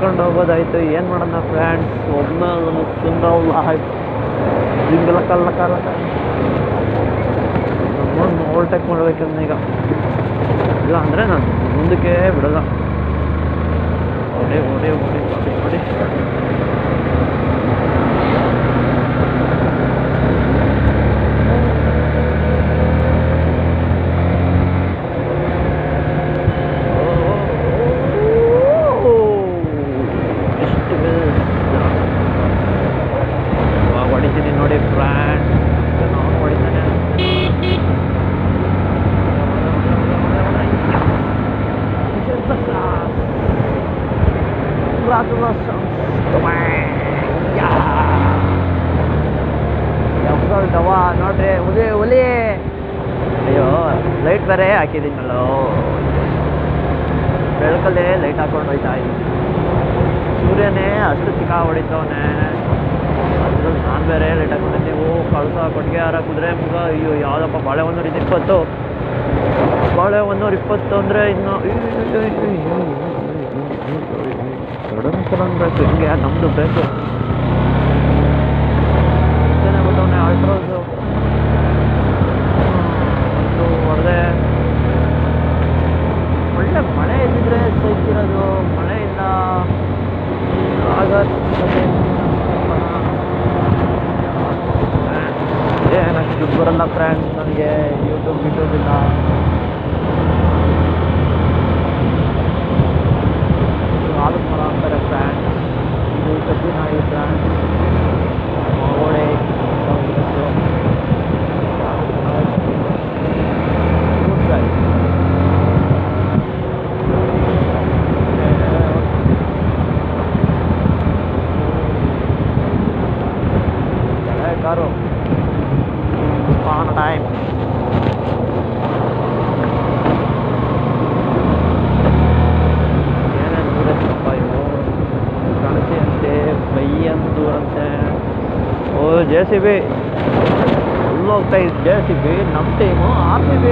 ಮಾಡ್ಕೊಂಡು ಹೋಗೋದಾಯ್ತು. ಏನು ಮಾಡೋಣ ಫ್ರೆಂಡ್ಸ್, ಒಬ್ಬನ ಸುಂದರ ಲೈಫ್ ಜಿಂಗಲ ಕಲ್ಲ ಕಾಲ ನಮ್ಮನ್ನು ಓವರ್ಟೇಕ್ ಮಾಡ್ಬೇಕಂದ್ರೆ ಈಗ ಇಲ್ಲ ಅಂದರೆ ನಾನು ಮುಂದಕ್ಕೆ ಬಿಡಲ್ಲ. ಓಡಿ ಓಡಿ ಓಡಿ ಓಡಿ ಓಡಿ ಹೊಡಿತೀನಿ ನೋಡಿ ಫ್ರೆಂಡ್, ನಾವು ಹೊಡಿತಾನೆ ದವಾ ನೋಡ್ರಿ ಒಲಿ. ಅಯ್ಯೋ ಲೈಟ್ ಬೇರೆ ಹಾಕಿದ್ದೀನಲ್ಲೋ, ಬೆಳಕಲ್ಲೇ ಲೈಟ್ ಹಾಕೊಂಡು ಹೋಯ್ತಾ ಇದ್ದೀನಿ. ಸೂರ್ಯನೇ ಅಷ್ಟು ಚಿಕ್ಕ ಹೊಡಿತವನೆ, ಅದ್ರಲ್ಲಿ ನಾನು ಬೇರೆ ಲೈಟ್ ಹಾಕೊಂಡಿದ್ದೆ. ಕಳಸ ಕೊಟ್ಟಿಗೆ ಹಾರ ಕುದುರೆ ಮುಗ. ಅಯ್ಯೋ ಯಾವುದಪ್ಪ ಬಾಳೆಹೊನ್ನೂರು 20, ಬಾಳೆಹೊನ್ನೂರು 20 ಅಂದರೆ ಇನ್ನು ಸಡನ್ ಬೇಕು. ಹಿಂಗೆ ನಮ್ಮದು ಬೇಕು ಬಿಟ್ಟವನೇ ಆಲ್ಟ್ರೋಸು ಒಂದು ಹೊಡೆದೆ. ಒಳ್ಳೆ ಮಳೆ ಇದ್ದಿದ್ರೆ ಸೈತಿರೋದು, ಮಳೆ ಇಲ್ಲ ಏನಷ್ಟು ದುಡ್ಡು ಬರಲ್ಲ ಫ್ರೆಂಡ್ಸ್ ನನಗೆ, ಯೂಟ್ಯೂಬ್ ಇಲ್ಲ. ಆಲದ ಮರ ಅಂತಾರೆ ಫ್ರೆಂಡ್ಸ್, ಇದು ಕಬ್ಬಿನಾಯಿ ಫ್ರೆಂಡ್ಸ್, ಓಡೆ ಕಾರು ಆನ್ ಟೈಮ್. ಏನೇನು ದೂರಪ್ಪ ಇವು, ಗಣಸಿ ಅಂತೆ, ಬೈಯನ್ ದೂರಂತೆ. ಓ JCB ಹೋಗ್ತಾ ಇದ್ದು, JCB ನಮ್ಮ ಟೀಮು RCB.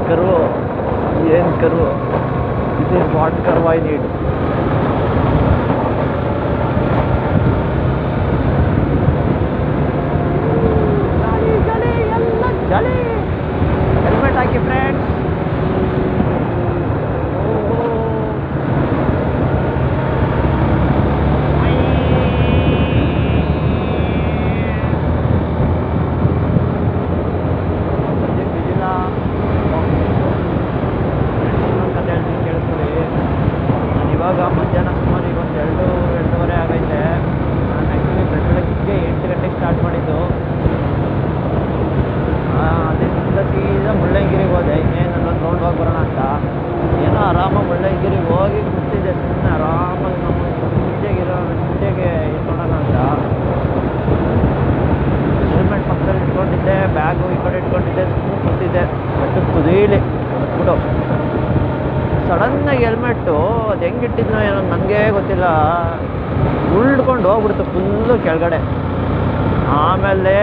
ಕರು ಏನು ಕರು, ಇದು ವಾಟ್ ಕರ್ವ್ ಐ ನೀಡ್. ಚಳಿ ಹೆಲ್ಮೆಟ್ ಹಾಕಿ ಫ್ರೆಂಡ್ಸ್. ಇವಾಗ ಮಧ್ಯಾಹ್ನ ಸುಮಾರು ಈಗ ಒಂದು 2-2:30 ಆಗೈತೆ. ನಾನು ಆ್ಯಕ್ಚುಲಿ ಬೆಳಗ್ಗೆ 8 ಗಂಟೆಗೆ ಸ್ಟಾರ್ಟ್ ಮಾಡಿದ್ದು. ಅಲ್ಲಿಂದ ಸೀದಾ ಮುಳ್ಳಯ್ಯನಗಿರಿಗೆ ಹೋದೆ. ಇನ್ನೇನು ಅಲ್ಲೊಂದು ರೌಂಡ್ ಹೋಗಿ ಬರೋಣ ಅಂತ. ಏನೋ ಆರಾಮಾಗಿ ಮುಳ್ಳಯ್ಯನಗಿರಿಗೆ ಹೋಗಿ ಕೂತಿದ್ದೆ, ಸುಮ್ಮನೆ ಆರಾಮಾಗಿ ನಮ್ಮ ಮುಂಚೆಗೆ ಇಟ್ಕೊಳ್ಳೋಣ ಅಂತ. ಹೆಲ್ಮೆಟ್ ಪಕ್ಕದಲ್ಲಿ ಇಟ್ಕೊಂಡಿದ್ದೆ, ಬ್ಯಾಗು ಈ ಕಡೆ ಇಟ್ಕೊಂಡಿದ್ದೆ, ಸುಮ್ಮನೆ ಕೂತಿದ್ದೆ. ಬಟ್ ಕುದೀಲಿ ಬಿಟ್ಟು ಸಡನ್ನಾಗಿ ಹೆಲ್ಮೆಟ್ಟು ಅದು ಹೆಂಗೆ ಇಟ್ಟಿದ್ನೋ ಏನೋ ನನಗೇ ಗೊತ್ತಿಲ್ಲ, ಉಳ್ಕೊಂಡು ಹೋಗ್ಬಿಡ್ತು ಫುಲ್ಲು ಕೆಳಗಡೆ. ಆಮೇಲೆ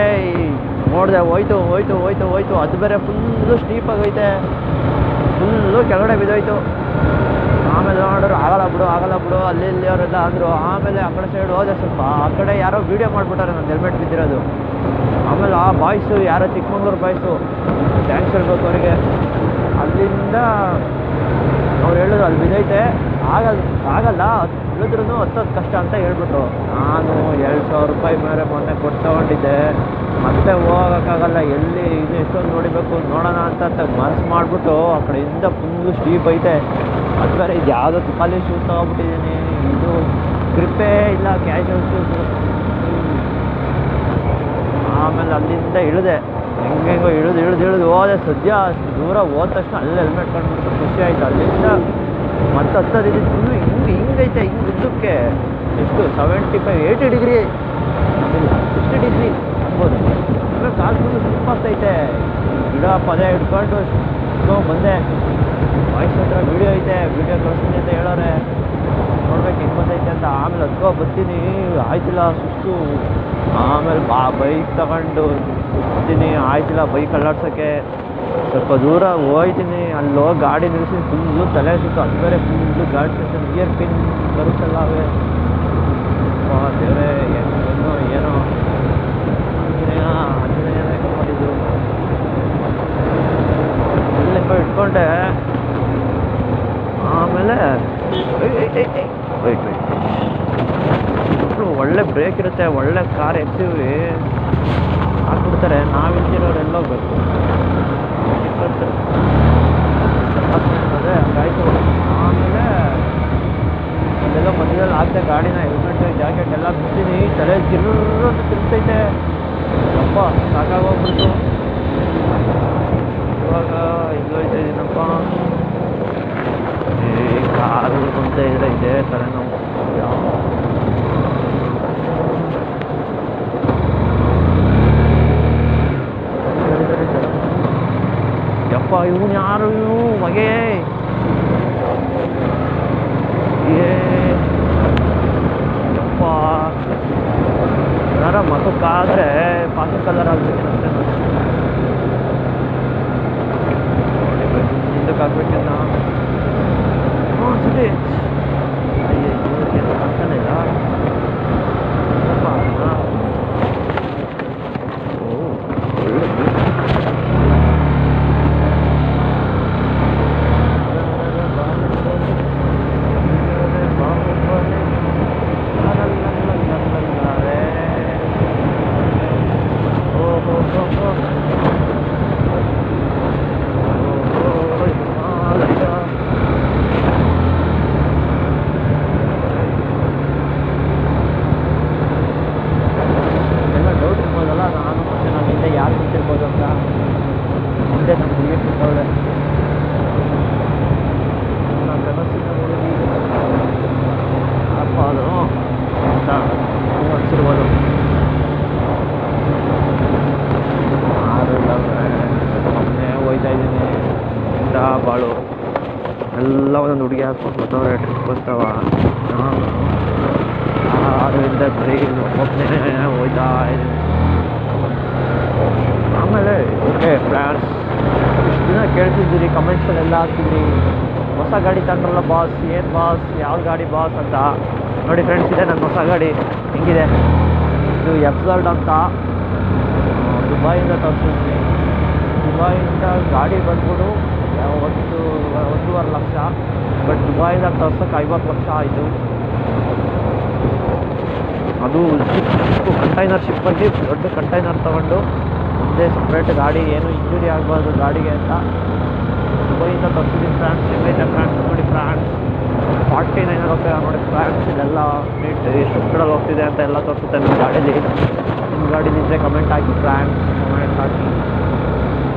ನೋಡಿದೆ, ಹೋಯ್ತು. ಅದು ಬೇರೆ ಫುಲ್ಲು ಸ್ಟೀಪಾಗಿ ಹೋಯ್ತೆ, ಫುಲ್ಲು ಕೆಳಗಡೆ ಬಿದ್ದೋಯ್ತು. ಆಮೇಲೆ ನೋಡಿದ್ರು ಆಗಲ್ಲ ಬಿಡು ಅಲ್ಲಿ ಇಲ್ಲಿ ಅವರೆಲ್ಲ ಅಂದರು. ಆಮೇಲೆ ಆ ಕಡೆ ಸೈಡ್ ಹೋದೆ ಸ್ವಲ್ಪ, ಆ ಕಡೆ ಯಾರೋ ವೀಡಿಯೋ ಮಾಡಿಬಿಟ್ಟಾರೆ ನನ್ನ ಹೆಲ್ಮೆಟ್ ಬಿದ್ದಿರೋದು. ಆಮೇಲೆ ಆ ಬಾಯ್ಸು ಯಾರೋ ಚಿಕ್ಕಮಂಗ್ಳೂರು ಬಾಯ್ಸು, ಥ್ಯಾಂಕ್ಸ್ ಹೇಳ್ಬೇಕು ಅವರಿಗೆ. ಅಲ್ಲಿಂದ ಅವ್ರು ಹೇಳಿದ್ರು ಅಲ್ಲಿ ಬಿದ್ದೈತೆ, ಆಗಲ್ಲ ಇಳಿದ್ರೂ ಹತ್ತೋದು ಕಷ್ಟ ಅಂತ ಹೇಳ್ಬಿಟ್ರು. ನಾನು 2,000 ರೂಪಾಯಿ ಮೇಲೆ ಮೊನ್ನೆ ಕೊಟ್ಟು ತಗೊಂಡಿದ್ದೆ, ಮತ್ತೆ ಹೋಗೋಕ್ಕಾಗಲ್ಲ, ಎಲ್ಲಿ ಇದು ಎಷ್ಟೊಂದು ನೋಡೋಣ ಅಂತ ಮನಸ್ಸು ಮಾಡಿಬಿಟ್ಟು ಆ ಕಡೆಯಿಂದ ಫುಲ್ಲು ಸ್ಟೀಪ್ ಐತೆ. ಅದು ಬೇರೆ ಇದು ಯಾವುದೋ ಖಾಲಿ ಶೂಸ್ ತೊಗೊಬಿಟ್ಟಿದ್ದೀನಿ, ಇದು ಗ್ರಿಪ್ಪೇ ಇಲ್ಲ, ಕ್ಯಾಶುವಲ್ ಶೂಸು. ಆಮೇಲೆ ಅಲ್ಲಿಂದ ಇಳಿದೆ, ಹೆಂಗೆಂಗೋ ಇಳಿದು ಹೋದೆ. ಸದ್ಯ ಅಷ್ಟು ದೂರ ಹೋದ ತಕ್ಷಣ ಅಲ್ಲಿ ಹೆಲ್ಮೆಟ್ ಕಂಡುಬಿಟ್ಟು ಖುಷಿ ಆಯಿತು. ಅಲ್ಲಿಂದ ಮತ್ತೆ ಹತ್ತದಿದ್ದು ಫುಲ್ಲು ಹಿಂಗೈತೆ, ಹಿಂಗೆ ಉದ್ದಕ್ಕೆ ಎಷ್ಟು 75-80 ಡಿಗ್ರಿ ಇಲ್ಲ 60 ಡಿಗ್ರಿ ಅನ್ಬೋದು. ಆಮೇಲೆ ಕಾಲು ಫುಲ್ಲು ಸ್ಲಿಪ್ ಆಗ್ತೈತೆ. ಗಿಡ ಪದೇ ಹಿಡ್ಕೊಂಡು ಬಂದೆ. ವಾಯ್ಸ್ ಹತ್ರ ವೀಡಿಯೋ ಐತೆ, ವೀಡಿಯೋ ಕಳಿಸ್ತೀನಿ ಅಂತ ಹೇಳೋರೆ, ನೋಡ್ಬೇಕು ಹೆಂಗೆ ಬಂದೈತೆ ಅಂತ. ಆಮೇಲೆ ಬರ್ತೀನಿ, ಆಯ್ತಿಲ್ಲ ಸುಸ್ತು. ಆಮೇಲೆ ಬೈಕ್ ತಗೊಂಡು ಬರ್ತೀನಿ, ಆಯ್ತಿಲ್ಲ ಬೈಕ್ ಅಲ್ಲಾಡ್ಸೋಕ್ಕೆ. ಸ್ವಲ್ಪ ದೂರ ಹೋಯ್ತೀನಿ, ಅಲ್ಲಿ ಹೋಗಿ ಗಾಡಿ ನಿಲ್ಲಿಸಿ ಫುಲ್ಲು ತಲೆ ಸುತ್ತು. ಅದು ಬೇರೆ ಫುಲ್ಲು ಗಾಡಿ ಸ್ಟೇಷನ್ ಇಯರ್ ಪಿನ್ ಬರುತ್ತಲ್ಲ ಅವೇ ದೇವರೇ ಏನೋ ಆಂಜನೇಯನೇ ಮಾಡಿದ್ದು. ಅಲ್ಲಿಂದ ಇಟ್ಕೊಂಡೆ. ಆಮೇಲೆ ಒಳ್ಳೆ ಬ್ರೇಕ್ ಇರುತ್ತೆ, ಒಳ್ಳೆ ಕಾರ್ ಎಕ್ಸಿವಿ ಹಾಕ್ಬಿಡ್ತಾರೆ. ನಾವು ಇಲ್ದಿರೋರು ಎಲ್ಲೋಗ್ಬೇಕು ಅದೇ ಹಂಗಾಯ್ತು. ಆಮೇಲೆ ಅಲ್ಲೆಲ್ಲ ಮಧ್ಯದಲ್ಲಿ ಹಾಕ್ತೆ ಗಾಡಿನ, ಹೆಲ್ಮೆಟ್ ಜಾಕೆಟ್ ಎಲ್ಲ ಬಿಡ್ತೀನಿ, ತಲೆ ಜಿರ್ರು ಅಂತ ತಿರುಗ್ತೈತೆ. ಅಪ್ಪ ಸಾಕಾಗೋಗ್ಬಿಡ್ತು. ಇವಾಗ ಇಲ್ಲೋಯ್ತಾ ಇದ್ದೀನಪ್ಪ. ಈ ಕಾರು ಅಂತ ಇದ್ರೆ ಇದೇ ತಲೆನೋವು. ಯಪ್ಪ ಇವನು ಯಾರು, ಇವನು ಮಗೆ ಯಪ್ಪ ಏನಾರ ಮಖಕ್ಕಾದ್ರೆ ಪಾಸು ಕಲರ್ ಆಗ್ಬಿಡ್ತೀನಿ ಅಷ್ಟೇ. ಹಿಂದಕ್ಕೆ ಹಾಕ್ಬೇಕಿನ್ನ ಸರಿ. ಏನು ಕಷ್ಟನೇ ಇಲ್ಲ. ಬಾಳು ಎಲ್ಲ ಒಂದೊಂದು ಹುಡುಗಿ ಹಾಕ್ಕೊಂಡು ಬರ್ತಾವ್ರೆ, ಟ್ರಿಪ್ ಬರ್ತಾವ. ಆರಿಂದ ಬರೀ ಒಬ್ಬನೇ ಹೋಯ್ತಾ ಇದ್ದೀನಿ. ಆಮೇಲೆ ಓಕೆ ಫ್ರೆಂಡ್ಸ್, ಇಷ್ಟು ದಿನ ಕೇಳ್ತಿದ್ದೀರಿ, ಕಮೆಂಟ್ಸಲ್ಲೆಲ್ಲ ಹಾಕ್ತಿದ್ರಿ ಹೊಸ ಗಾಡಿ ತಗೊಂಡ್ರಲ್ಲ ಬಾಸ್, ಏನು ಬಾಸ್, ಯಾವ ಗಾಡಿ ಬಾಸ್ ಅಂತ. ನೋಡಿ ಫ್ರೆಂಡ್ಸ್, ಇದೆ ನನ್ನ ಹೊಸ ಗಾಡಿ. ಹೆಂಗಿದೆ ಇದು? ಎಫ್ಝಡ್ ಅಂತ ದುಬೈಯಿಂದ ತರಿಸಿದ್ವಿ. ದುಬೈಯಿಂದ ಗಾಡಿ ಬಂದ್ಬಿಟ್ಟು 1.5 ಲಕ್ಷ, ಬಟ್ ದುಬೈಯಿಂದ ತರ್ಸೋಕ್ಕೆ 50 ಲಕ್ಷ ಆಯಿತು. ಅದು ಕಂಟೈನರ್ ಶಿಪ್ಪಲ್ಲಿ ದೊಡ್ಡ ಕಂಟೈನರ್ ತೊಗೊಂಡು ಮುಂದೆ ಸಪ್ರೇಟ್ ಗಾಡಿ, ಏನು ಇಂಜುರಿ ಆಗಬಾರ್ದು ಗಾಡಿಗೆ ಅಂತ ದುಬೈಯಿಂದ ತರಿಸಿದ್ದೀನಿ ಫ್ರಾನ್ಸ್. ಹೆಂಗೈತೆ ಫ್ರಾನ್ಸ್ ನೋಡಿ ಫ್ರಾನ್ಸ್, 49 ರೂಪಾಯಿ ನೋಡಿ ಫ್ರಾನ್ಸ್. ಇದೆಲ್ಲ ನೀಟ್ ಎಷ್ಟು ಕಡೆಯಲ್ಲಿ ಹೋಗ್ತಿದೆ ಅಂತ ಎಲ್ಲ ತೋರಿಸುತ್ತೆ ನಿಮ್ಮ ಗಾಡೀಲಿ. ನಿಮ್ಮ ಗಾಡೀಲಿದ್ದರೆ ಕಮೆಂಟ್ ಹಾಕಿ ಫ್ರಾನ್ಸ್, ಕಮೆಂಟ್ ಹಾಕಿ.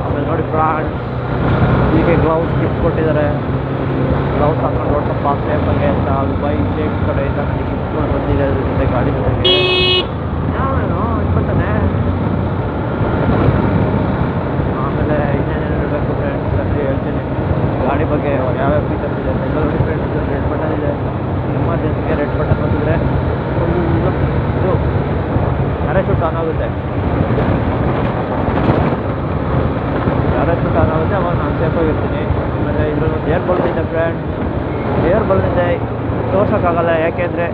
ಆಮೇಲೆ ನೋಡಿ ಫ್ರಾನ್ಸ್ ಹೀಗೆ ಗ್ಲೌಸ್ ಗಿಫ್ಟ್ ಕೊಟ್ಟಿದ್ದಾರೆ. ಗ್ಲೌಸ್ ಹಾಕೊಂಡು ನೋಡ್ತಪ್ಪ ಸೇಫಾಗೆ ಅಂತ ದುಬೈ ಶೇಕ್ ಕಡೆಯಿಂದ ನನಗೆ ಗಿಫ್ಟ್ಗಳು ಬಂದಿದೆ ಅದ್ರ ಜೊತೆ ಗಾಡಿ ಜೊತೆಗೆ. ಯಾವನೇನು ಇಟ್ಕೊತಾನೆ. ಆಮೇಲೆ ಇನ್ನೇನೇನು ಇರಬೇಕು ಫ್ರೆಂಡ್ಸ್ ಅಲ್ಲಿ ಹೇಳ್ತೀನಿ ಗಾಡಿ ಬಗ್ಗೆ, ಯಾವ್ಯಾವ ಫೀಚರ್ಸ್ ಇದೆ. ಬೆಂಗಳೂರು ಫ್ರೆಂಡ್ಸ್ ರೆಡ್ ಬಟನ್ ಇದೆ, ಎಮರ್ಜೆನ್ಸಿಗೆ ರೆಡ್ ಬಟನ್ ಬಂದಿದ್ರೆ ಇದು ಪ್ಯಾರಾಶೂಟ್ ಆನ್ ಆಗುತ್ತೆ. ಪ್ಯಾರಾಶೂಟ್ ಆನ್ ಆಗುತ್ತೆ, ಅವಾಗ ನಾನು ಸೇಫಾಗಿರ್ತೀನಿ. ಆಮೇಲೆ ಇದ್ರಲ್ಲಿ ಏರ್ ಬಲೂನ್ ಇದೆ ಫ್ರೆಂಡ್, ಏರ್ ಬಲೂನ್ ಇದೆ, ತೋರ್ಸೋಕ್ಕಾಗಲ್ಲ ಯಾಕೆಂದರೆ